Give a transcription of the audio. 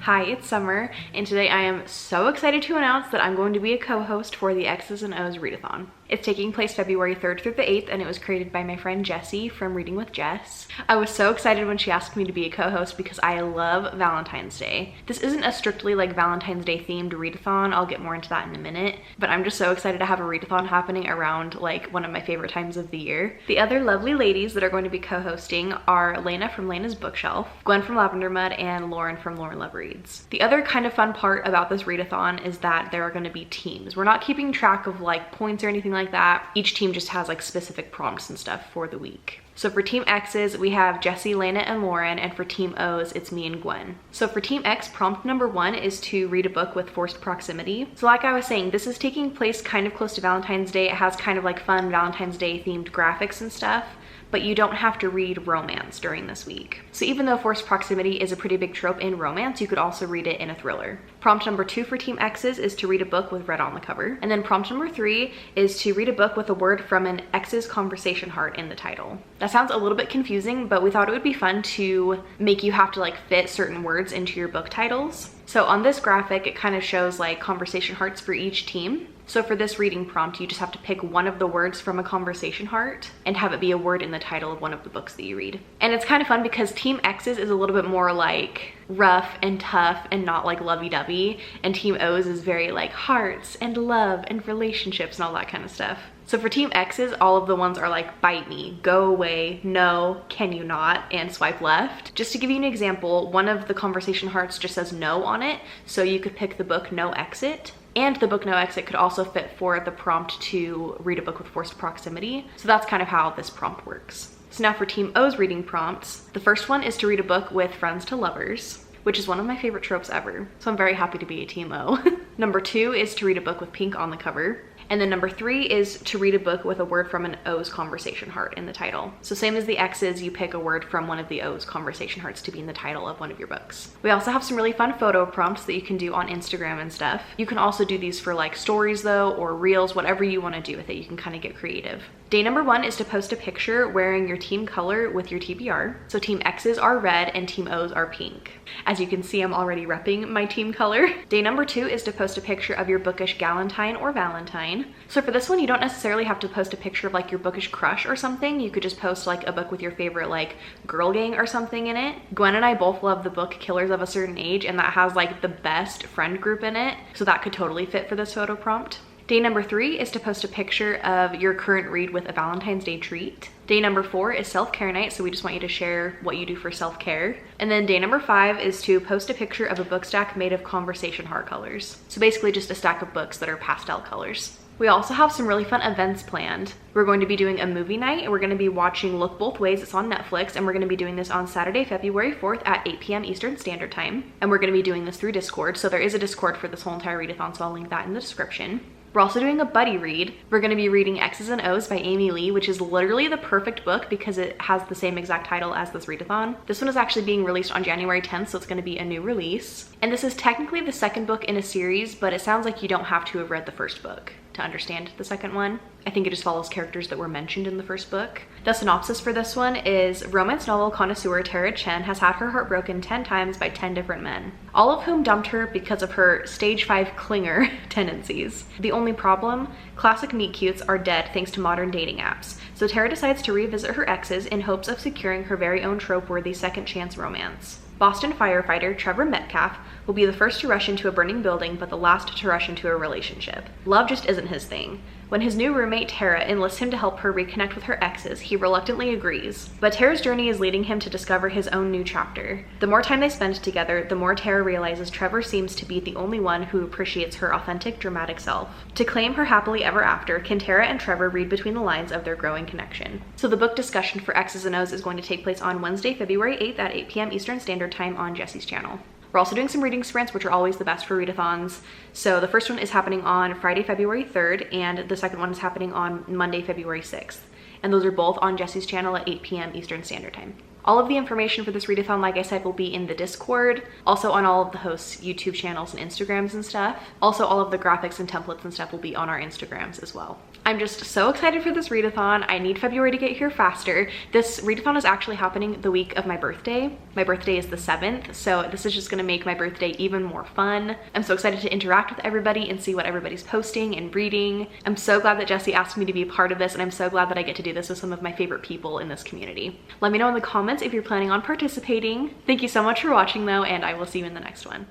Hi, it's Summer, and today I am so excited to announce that I'm going to be a co-host for the X's and O's Readathon. It's taking place February 3rd through the 8th, and it was created by my friend Jessie from Reading with Jess. I was so excited when she asked me to be a co-host because I love Valentine's Day. This isn't a strictly like Valentine's Day themed readathon, I'll get more into that in a minute, but I'm just so excited to have a readathon happening around like one of my favorite times of the year. The other lovely ladies that are going to be co-hosting are Lena from Lena's Bookshelf, Gwen from Lavender Mud, and Lauren from Lauren Love Reads. The other kind of fun part about this readathon is that there are going to be teams. We're not keeping track of like points or anything like that. Each team just has like specific prompts and stuff for the week. So for Team X's, we have Jessie, Lena, and Lauren, and for Team O's, it's me and Gwen. So for Team X, prompt number 1 is to read a book with forced proximity. So like I was saying, this is taking place kind of close to Valentine's Day. It has kind of like fun Valentine's Day themed graphics and stuff, but you don't have to read romance during this week. So even though forced proximity is a pretty big trope in romance, you could also read it in a thriller. Prompt number 2 for Team X's is to read a book with red on the cover. And then prompt number 3 is to read a book with a word from an X's conversation heart in the title. That sounds a little bit confusing, but we thought it would be fun to make you have to like fit certain words into your book titles. So on this graphic, it kind of shows like conversation hearts for each team. So for this reading prompt, you just have to pick one of the words from a conversation heart and have it be a word in the title of one of the books that you read. And it's kind of fun because Team X's is a little bit more like rough and tough and not like lovey-dovey, and Team O's is very like hearts and love and relationships and all that kind of stuff. So for Team X's, all of the ones are like bite me, go away, no, can you not, and swipe left. Just to give you an example, one of the conversation hearts just says no on it, so you could pick the book No Exit. And the book No Exit could also fit for the prompt to read a book with forced proximity. So that's kind of how this prompt works. So now for Team O's reading prompts, the first one is to read a book with friends to lovers, which is one of my favorite tropes ever. So I'm very happy to be a Team O. Number 2 is to read a book with pink on the cover. And then number 3 is to read a book with a word from an O's conversation heart in the title. So same as the X's, you pick a word from one of the O's conversation hearts to be in the title of one of your books. We also have some really fun photo prompts that you can do on Instagram and stuff. You can also do these for like stories though, or reels, whatever you want to do with it. You can kind of get creative. Day number 1 is to post a picture wearing your team color with your TBR. So Team X's are red and Team O's are pink. As you can see, I'm already repping my team color. Day number 2 is to post a picture of your bookish Galentine or Valentine. So for this one, you don't necessarily have to post a picture of like your bookish crush or something. You could just post like a book with your favorite like girl gang or something in it. Gwen and I both love the book Killers of a Certain Age, and that has like the best friend group in it. So that could totally fit for this photo prompt. Day number 3 is to post a picture of your current read with a Valentine's Day treat. Day number 4 is self-care night, so we just want you to share what you do for self-care. And then day number 5 is to post a picture of a book stack made of conversation heart colors. So basically just a stack of books that are pastel colors. We also have some really fun events planned. We're going to be doing a movie night, and we're going to be watching Look Both Ways. It's on Netflix, and we're going to be doing this on Saturday, February 4th at 8 p.m. Eastern Standard Time. And we're going to be doing this through Discord, so there is a Discord for this whole entire readathon, so I'll link that in the description. We're also doing a buddy read. We're going to be reading X's and O's by Amy Lee, which is literally the perfect book because it has the same exact title as this readathon. This one is actually being released on January 10th, so it's going to be a new release. And this is technically the second book in a series, but it sounds like you don't have to have read the first book to understand the second one. I think it just follows characters that were mentioned in the first book. The synopsis for this one is romance novel connoisseur Tara Chen has had her heart broken 10 times by 10 different men, all of whom dumped her because of her stage 5 clinger tendencies. The only problem? Classic meet cutes are dead thanks to modern dating apps. So Tara decides to revisit her exes in hopes of securing her very own trope-worthy second chance romance. Boston firefighter Trevor Metcalf will be the first to rush into a burning building, but the last to rush into a relationship. Love just isn't his thing. When his new roommate Tara enlists him to help her reconnect with her exes, he reluctantly agrees. But Tara's journey is leading him to discover his own new chapter. The more time they spend together, the more Tara realizes Trevor seems to be the only one who appreciates her authentic, dramatic self. To claim her happily ever after, can Tara and Trevor read between the lines of their growing connection? So the book discussion for X's and O's is going to take place on Wednesday, February 8th at 8 p.m. Eastern Standard Time on Jessie's channel. We're also doing some reading sprints, which are always the best for readathons. So the first one is happening on Friday, February 3rd, and the second one is happening on Monday, February 6th. And those are both on Jessie's channel at 8 p.m. Eastern Standard Time. All of the information for this readathon, like I said, will be in the Discord, also on all of the hosts' YouTube channels and Instagrams and stuff. Also, all of the graphics and templates and stuff will be on our Instagrams as well. I'm just so excited for this readathon. I need February to get here faster. This readathon is actually happening the week of my birthday. My birthday is the 7th, so this is just gonna make my birthday even more fun. I'm so excited to interact with everybody and see what everybody's posting and reading. I'm so glad that Jessie asked me to be a part of this, and I'm so glad that I get to do this with some of my favorite people in this community. Let me know in the comments if you're planning on participating. Thank you so much for watching though, and I will see you in the next one.